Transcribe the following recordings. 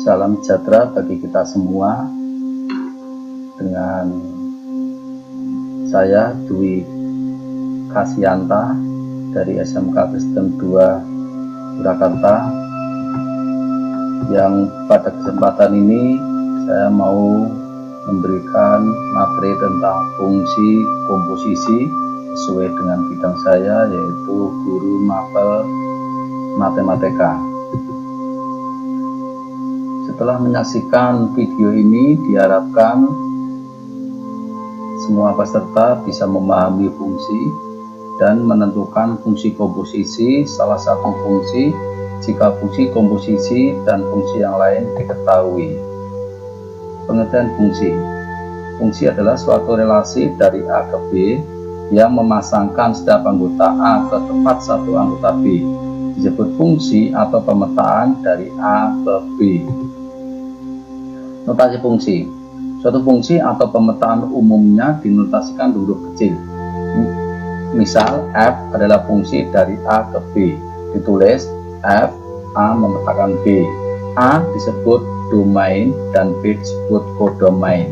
Salam sejahtera bagi kita semua. Dengan saya Dwi Kasianta dari SMK Kristen 2 Surakarta, yang pada kesempatan ini saya mau memberikan materi tentang fungsi komposisi sesuai dengan bidang saya, yaitu guru mapel matematika. Setelah menyaksikan video ini, diharapkan semua peserta bisa memahami fungsi dan menentukan fungsi komposisi, salah satu fungsi jika fungsi komposisi dan fungsi yang lain diketahui. Pengertian fungsi. Fungsi adalah suatu relasi dari A ke B yang memasangkan setiap anggota A ke tempat satu anggota B. Disebut fungsi atau pemetaan dari A ke B. Notasi fungsi. Suatu fungsi atau pemetaan umumnya dinotasikan huruf kecil. Misal, F adalah fungsi dari A ke B. Ditulis F, A memetakan B. A disebut domain dan B disebut kodomain.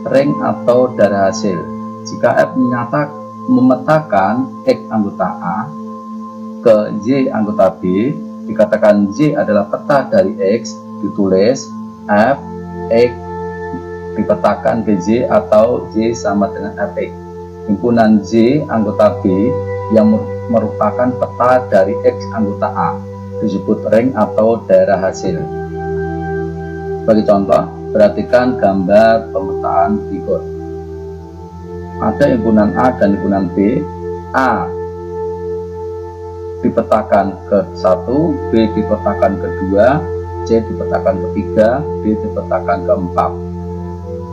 Ring atau darah hasil. Jika F memetakan X anggota A ke Y anggota B, dikatakan Y adalah peta dari X, ditulis F X dipetakan ke Y atau Y sama dengan Fx. Himpunan Y anggota B yang merupakan peta dari X anggota A disebut ring atau daerah hasil. Sebagai contoh, perhatikan gambar pemetaan berikut. Ada himpunan A dan himpunan B. A dipetakan ke 1, B dipetakan ke 2, C dipetakan ke 3, D dipetakan ke 4.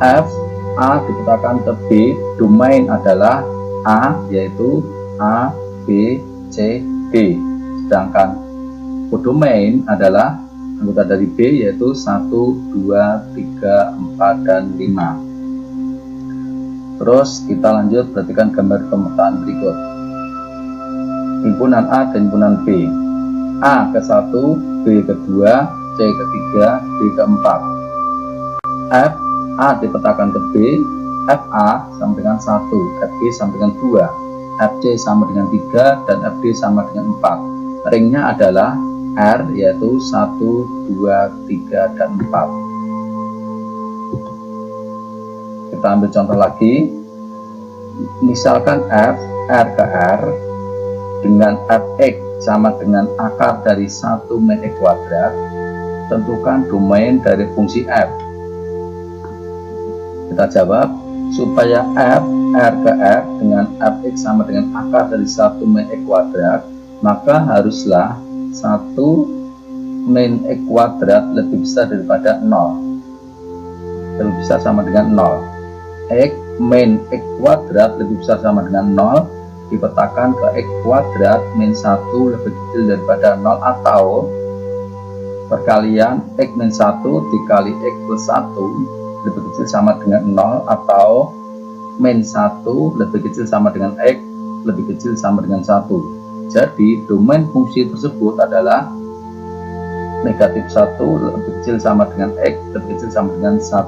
F, A dipetakan ke B, domain adalah A, yaitu A, B, C, D. Sedangkan kodomain adalah anggota dari B, yaitu 1, 2, 3, 4, dan 5. Terus kita lanjut, perhatikan gambar pemetaan berikut. Himpunan A dan himpunan B. A ke 1, B ke 2, C ke 3, D ke 4. F, A dipetakan ke B, FA sama dengan 1, FB sama dengan 2, FC sama dengan 3, dan FD sama dengan 4. Ringnya adalah R, yaitu 1, 2, 3, dan 4. Kita ambil contoh lagi. Misalkan F, R ke R dengan Fx sama dengan akar dari 1 min X kuadrat. Tentukan domain dari fungsi F. Kita jawab, supaya F, R ke R dengan Fx sama dengan akar dari 1 min X kuadrat, maka haruslah 1 min X kuadrat lebih besar daripada 0. Lebih besar sama dengan 0. X min X kuadrat lebih besar sama dengan 0 dipetakan ke X kuadrat min 1 lebih kecil daripada 0, atau perkalian X min 1 dikali X plus 1 lebih kecil sama dengan 0, atau min 1 lebih kecil sama dengan X lebih kecil sama dengan 1. Jadi domain fungsi tersebut adalah negatif 1 lebih kecil sama dengan X lebih kecil sama dengan 1.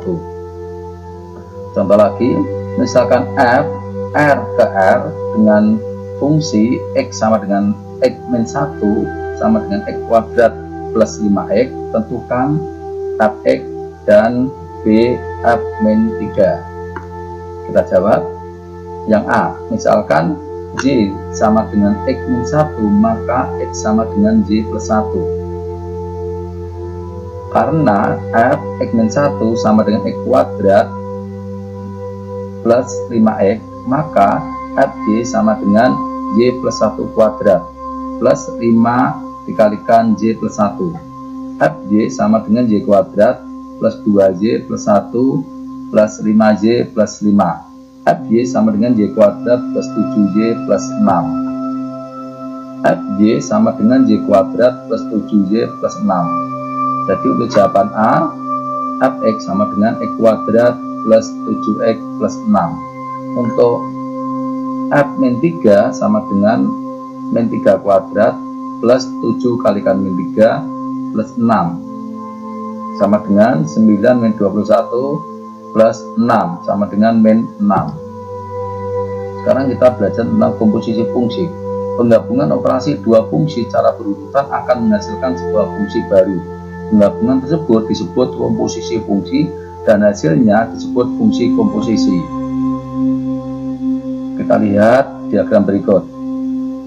Contoh lagi, misalkan F, R ke R dengan fungsi X sama dengan X min 1 sama dengan X kuadrat plus 5x, tentukan Fx dan B F min 3. Kita jawab yang A. Misalkan Y sama dengan X min 1, maka X sama dengan Y plus 1. Karena F X min 1 sama dengan X kuadrat plus 5x, maka Fy sama dengan Y plus 1 kuadrat plus 5 dikalikan Y plus 1. Fy sama dengan Y kuadrat plus 2Y plus 1 plus 5Y plus 5. Fy sama dengan Y kuadrat plus 7Y plus 6. Fy sama dengan Y kuadrat plus 7Y plus 6. Jadi untuk jawaban A, Fx sama dengan X kuadrat plus 7x plus 6. Untuk F min 3 sama dengan min 3 kuadrat plus 7 kalikan min 3 plus 6. sama dengan 9 min 21 plus 6 sama dengan min 6. Sekarang kita belajar tentang komposisi fungsi. Penggabungan operasi dua fungsi secara berurutan akan menghasilkan sebuah fungsi baru. Penggabungan tersebut disebut komposisi fungsi dan hasilnya disebut fungsi komposisi. Kita lihat diagram berikut.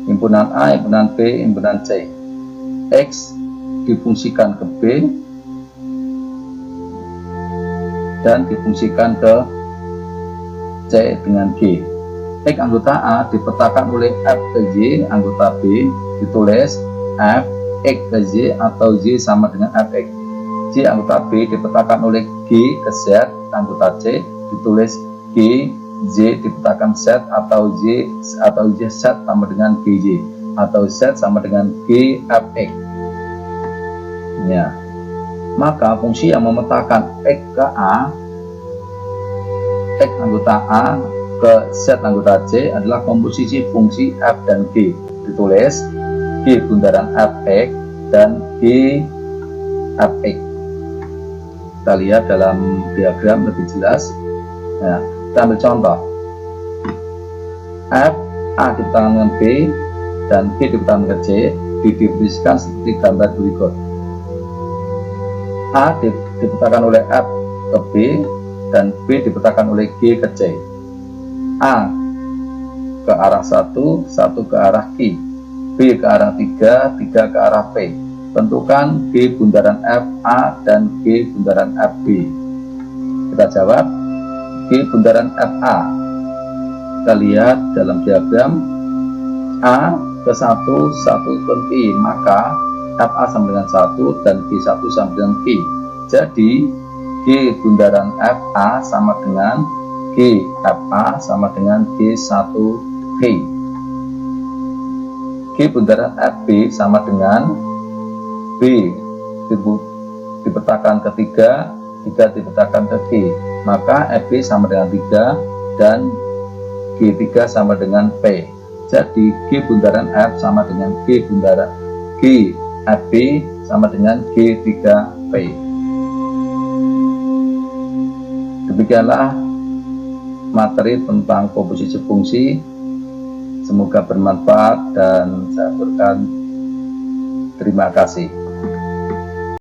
Himpunan A, himpunan B, himpunan C. X difungsikan ke B dan difungsikan ke C dengan G. X anggota A dipetakan oleh F ke Y anggota B, ditulis F X ke Y atau Y sama dengan Fx. Y anggota B dipetakan oleh G ke Z anggota C, ditulis G Y dipetakan Z atau Y Z sama dengan GY atau Z sama dengan G Fx. Ya. Maka fungsi yang memetakan X ke A, X anggota A ke Z anggota C adalah komposisi fungsi F dan G, ditulis G bundaran Fx dan G Fx. Kita lihat dalam diagram lebih jelas. Nah, kita ambil contoh. F A dipetakan dengan B dan G dipetakan ke C, didefinisikan seperti gambar berikut. A dipetakan oleh F ke B dan B dipetakan oleh G ke C. A ke arah 1, 1 ke arah Q, B ke arah 3, 3 ke arah P. Tentukan G bundaran FA dan G bundaran FB. Kita jawab G bundaran FA. Kita lihat dalam diagram A ke 1, 1 ke Q, maka FA sama dengan 1 dan G1 sama dengan Q. Jadi G bundaran FA sama dengan G FA sama dengan G1 Q. G bundaran FB sama dengan B dipetakan ke 3, 3 dipetakan ke G, maka FB sama dengan 3 dan G3 sama dengan P. Jadi G bundaran F sama dengan G bundaran G FB sama dengan G3P. Demikianlah materi tentang komposisi fungsi. Semoga bermanfaat dan saya berikan terima kasih.